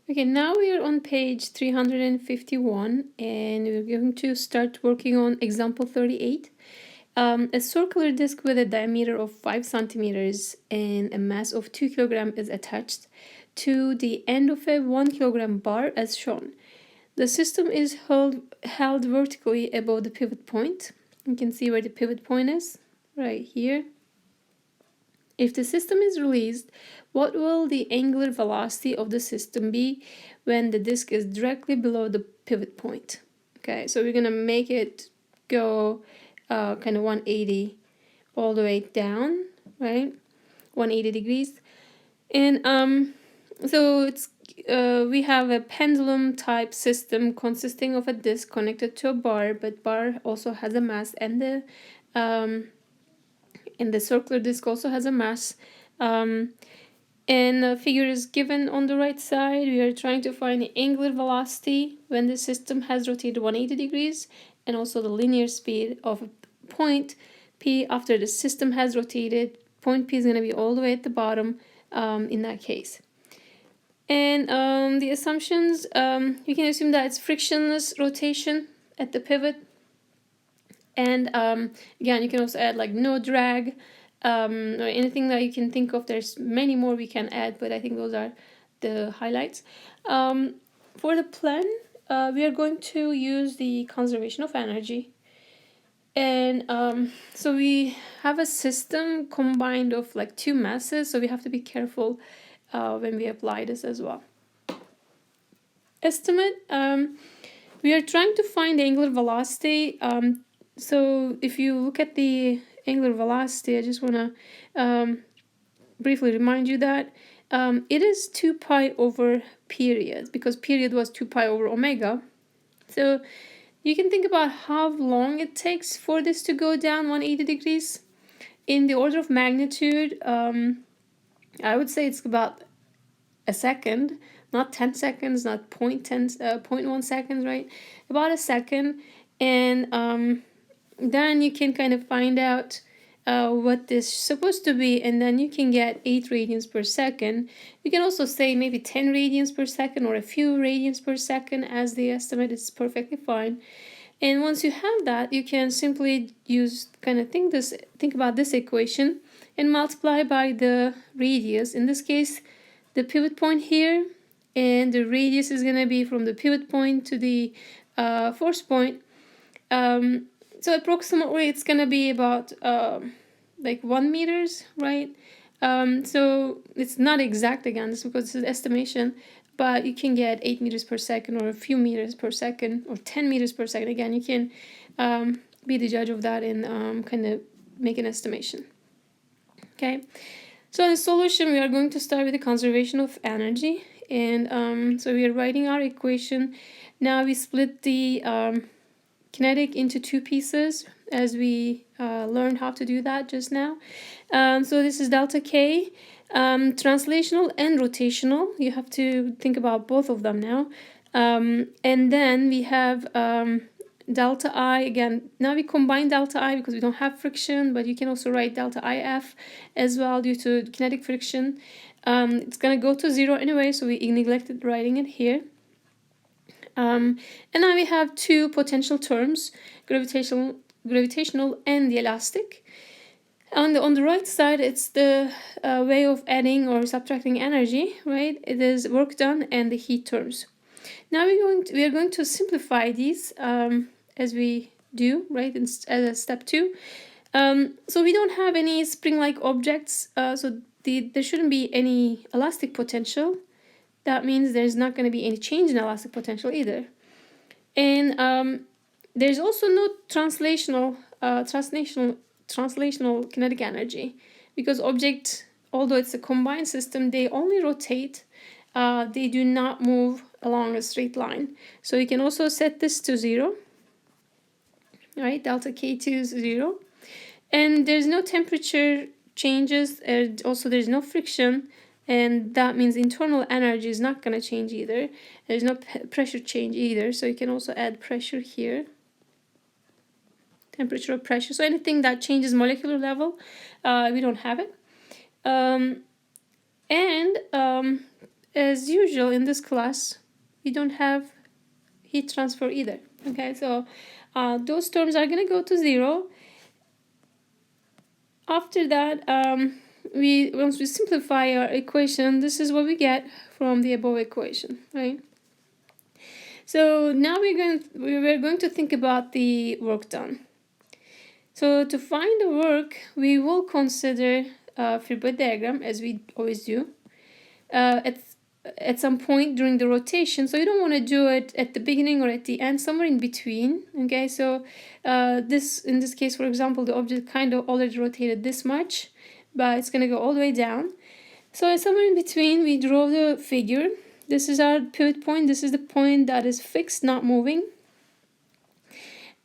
Okay, now we are on page 351 and we're going to start working on example 38. A circular disc with a diameter of 5 centimeters and a mass of 2 kilograms is attached to the end of a 1 kilogram bar as shown. The system is held vertically above the pivot point. You can see where the pivot point is, right here. If the system is released, what will the angular velocity of the system be when the disk is directly below the pivot point? Okay, so we're gonna make it go kind of 180 all the way down, right? 180 degrees. And so it's we have a pendulum type system consisting of a disk connected to a bar, but bar also has a mass, and the circular disc also has a mass. And the figure is given on the right side. We are trying to find the angular velocity when the system has rotated 180 degrees, and also the linear speed of a point P after the system has rotated. Point P is going to be all the way at the bottom in that case. And the assumptions, you can assume that it's frictionless rotation at the pivot. And again, you can also add like no drag or anything that you can think of. There's many more we can add, but I think those are the highlights. For the plan, we are going to use the conservation of energy. And so we have a system combined of like two masses, so we have to be careful when we apply this as well. Estimate, we are trying to find the angular velocity. So if you look at the angular velocity, I just want to briefly remind you that it is 2 pi over period, because period was 2 pi over omega. So you can think about how long it takes for this to go down 180 degrees. In the order of magnitude, I would say it's about a second, not 10 seconds, not 0.1 seconds, right? About a second. And then you can kind of find out what this is supposed to be, and then you can get 8 radians per second. You can also say maybe 10 radians per second or a few radians per second as the estimate is perfectly fine. And once you have that, you can simply think about this equation and multiply by the radius. In this case, the pivot point here, and the radius is going to be from the pivot point to the force point. So approximately it's going to be about like 1 meters, right? So it's not exact again, this because this is estimation, but you can get 8 meters per second or a few meters per second or 10 meters per second. Again, you can be the judge of that and kind of make an estimation. Okay, so in the solution, we are going to start with the conservation of energy. And so we are writing our equation. Now we split the kinetic into two pieces, as we learned how to do that just now. So this is delta K, translational and rotational. You have to think about both of them now. And then we have delta I. Again, now we combine delta I because we don't have friction, but you can also write delta IF as well due to kinetic friction. It's going to go to 0 anyway, so we neglected writing it here. And now we have two potential terms, gravitational and the elastic. On the right side, it's the way of adding or subtracting energy, right? It is work done and the heat terms. Now we are going to simplify these as we do, right, as step 2. So we don't have any spring-like objects, so there shouldn't be any elastic potential. That means there's not going to be any change in elastic potential either. And there's also no translational kinetic energy, because objects, although it's a combined system, they only rotate. They do not move along a straight line. So you can also set this to 0. Right, delta K2 is 0. And there's no temperature changes, and also there's no friction. And that means internal energy is not going to change either. There's no pressure change either. So you can also add pressure here. Temperature or pressure. So anything that changes molecular level, we don't have it. as usual in this class, we don't have heat transfer either. Okay, so those terms are going to go to 0. After that, once we simplify our equation, this is what we get from the above equation, right? So now we're going to think about the work done. So to find the work, we will consider Fibonacci diagram, as we always do, at some point during the rotation. So you don't want to do it at the beginning or at the end, somewhere in between. Okay, so in this case, for example, the object kind of already rotated this much, but it's going to go all the way down. So somewhere in between, we draw the figure. This is our pivot point. This is the point that is fixed, not moving.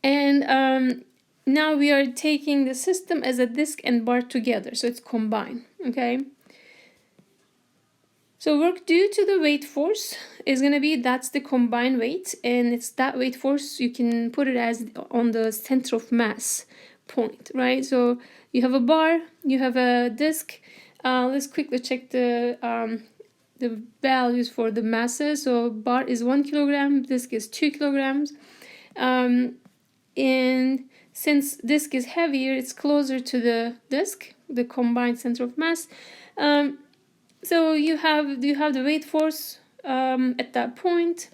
And now we are taking the system as a disk and bar together, so it's combined. Okay. So work due to the weight force is going to be, that's the combined weight, and it's that weight force, you can put it as on the center of mass point, right? So you have a bar, you have a disk. Let's quickly check the values for the masses. So bar is 1 kilogram, disk is 2 kilograms. And since disk is heavier, it's closer to the disk, the combined center of mass. So you have the weight force at that point,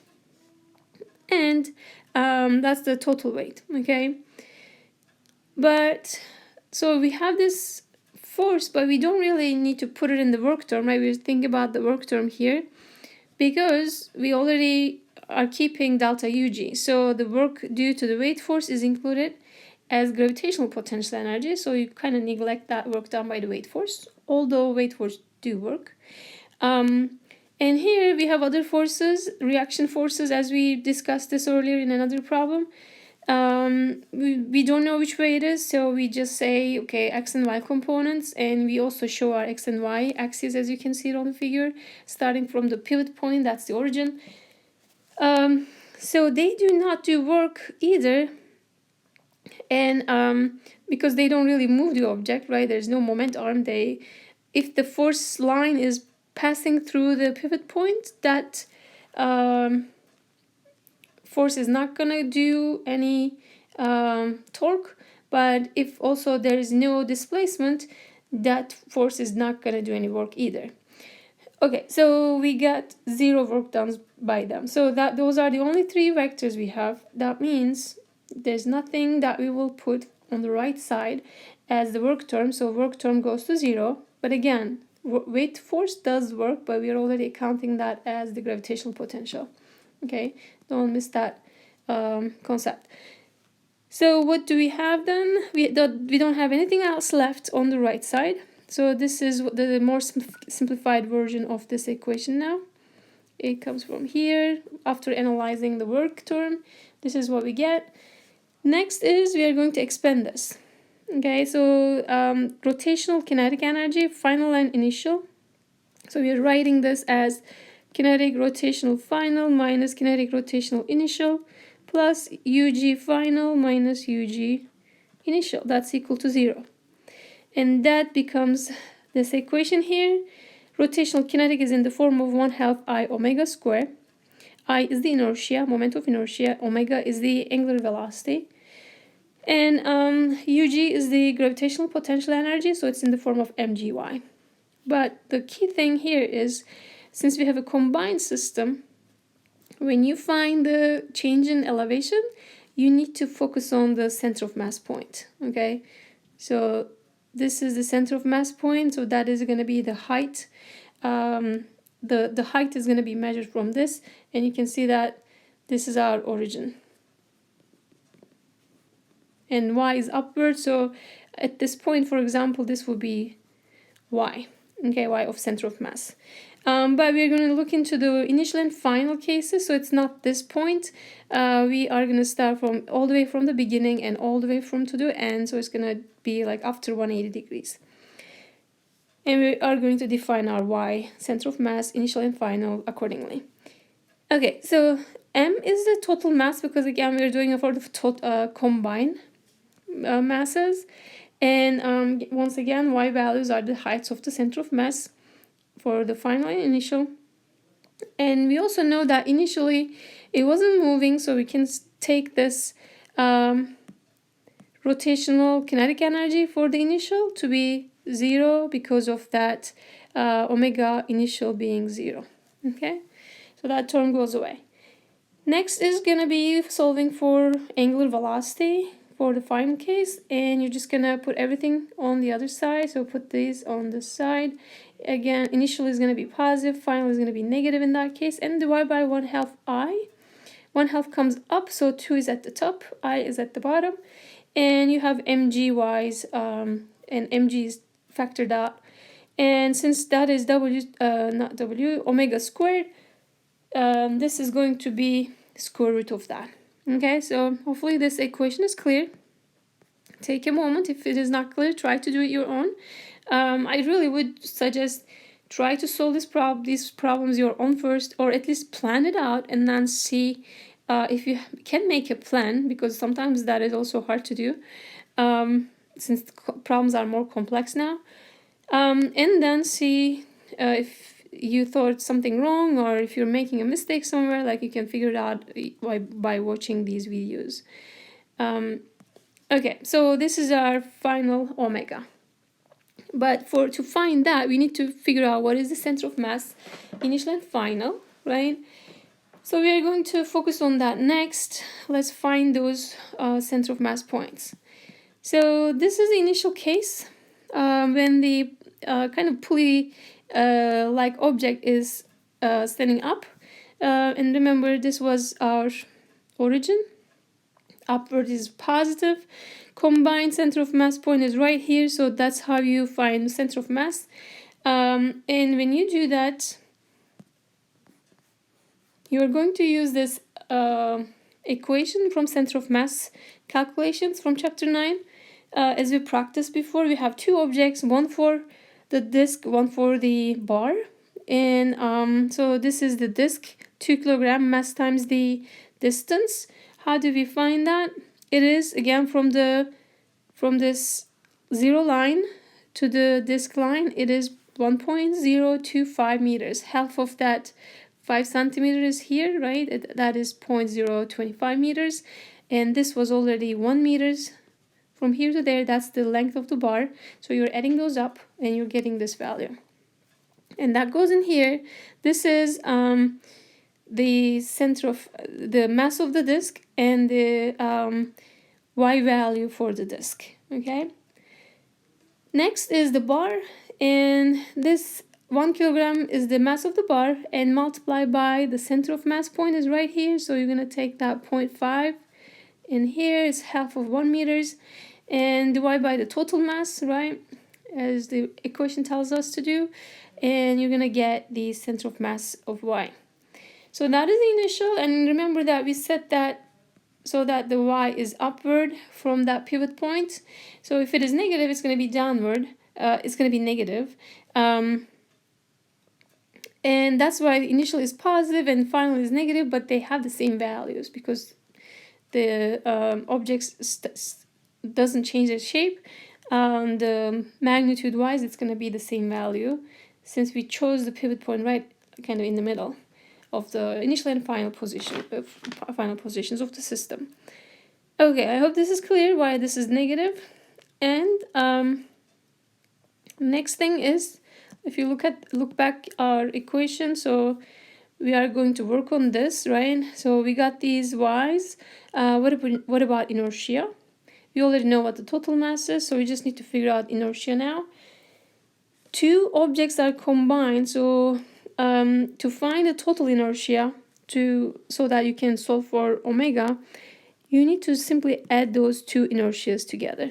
and that's the total weight. Okay, but so we have this force, but we don't really need to put it in the work term, right? We think about the work term here because we already are keeping delta UG. So the work due to the weight force is included as gravitational potential energy. So you kind of neglect that work done by the weight force, although weight force do work. And here we have other forces, reaction forces, as we discussed this earlier in another problem. We don't know which way it is, so we just say, okay, x and y components, and we also show our x and y axes, as you can see it on the figure, starting from the pivot point, that's the origin. So they do not do work either, and because they don't really move the object, right? There's no moment arm. If the force line is passing through the pivot point, that force is not gonna do any torque, but if also there is no displacement, that force is not gonna do any work either. Okay, so we got 0 work done by them. So those are the only 3 vectors we have. That means there's nothing that we will put on the right side as the work term, so work term goes to 0. But again, weight force does work, but we are already counting that as the gravitational potential. Okay, don't miss that concept. So what do we have then? We don't have anything else left on the right side. So this is the more simplified version of this equation now. It comes from here. After analyzing the work term, this is what we get. Next is we are going to expand this. Okay, so rotational kinetic energy, final and initial. So we are writing this as kinetic rotational final minus kinetic rotational initial plus UG final minus UG initial. That's equal to 0. And that becomes this equation here. Rotational kinetic is in the form of 1/2 I omega square. I is the inertia, moment of inertia. Omega is the angular velocity. And UG is the gravitational potential energy, so it's in the form of mgy. But the key thing here is, since we have a combined system, when you find the change in elevation, you need to focus on the center of mass point, okay? So this is the center of mass point, so that is going to be the height. The height is going to be measured from this, and you can see that this is our origin. And y is upward, so at this point, for example, this will be y, okay, y of center of mass. But we're going to look into the initial and final cases, so it's not this point. We are going to start from all the way from the beginning and all the way from to the end, so it's going to be like after 180 degrees. And we are going to define our y, center of mass, initial and final accordingly. Okay, so m is the total mass, because again we're doing a sort of combined masses, and once again y values are the heights of the center of mass for the final and initial. And we also know that initially it wasn't moving, so we can take this rotational kinetic energy for the initial to be 0 because of that omega initial being 0. Okay, so that term goes away. Next is going to be solving for angular velocity for the final case, and you're just going to put everything on the other side. So put these on this side. Again, initial is going to be positive, final is going to be negative in that case, and divide by 1/2 I. 1/2 comes up, so 2 is at the top, I is at the bottom, and you have mgy's, and mg is factored out. And since that is omega squared, this is going to be square root of that. Okay, so hopefully this equation is clear. Take a moment. If it is not clear, try to do it your own. I really would suggest try to solve these problems your own first, or at least plan it out and then see if you can make a plan, because sometimes that is also hard to do since the problems are more complex now. And then see if you thought something wrong, or if you're making a mistake somewhere, like you can figure it out by watching these videos. Okay, so this is our final omega. But to find that, we need to figure out what is the center of mass, initial and final, right? So we are going to focus on that next. Let's find those center of mass points. So this is the initial case when the kind of pulley like object is standing up. And remember, this was our origin. Upward is positive. Combined center of mass point is right here, so that's how you find the center of mass. And when you do that, you're going to use this equation from center of mass calculations from chapter 9. As we practiced before, we have two objects, one for the disk, one for the bar. And so this is the disk, 2 kilogram mass times the distance. How do we find that? It is again from this 0 line to the disk line, it is 1.025 meters. Half of that 5 centimeters here, right? That is 0.025 meters. And this was already 1 meters. From here to there, that's the length of the bar. So you're adding those up and you're getting this value. And that goes in here. This is the center of the mass of the disk and the y value for the disk. Okay. Next is the bar, and this 1 kilogram is the mass of the bar, and multiplied by the center of mass point is right here. So you're gonna take that 0.5, and here is half of 1 meters, and divide by the total mass, right, as the equation tells us to do, and you're gonna get the center of mass of y. So that is the initial, and remember that we set that so that the y is upward from that pivot point. So if it is negative, it's going to be downward. It's going to be negative. And that's why the initial is positive and final is negative, but they have the same values because the object doesn't change its shape. The magnitude wise, it's going to be the same value since we chose the pivot point right kind of in the middle of the initial and final positions of the system. Okay, I hope this is clear why this is negative. And next thing is, if you look back our equation, so we are going to work on this, right? So we got these y's. What about inertia? We already know what the total mass is, so we just need to figure out inertia now. Two objects are combined, so to find the total inertia so that you can solve for omega, you need to simply add those two inertias together.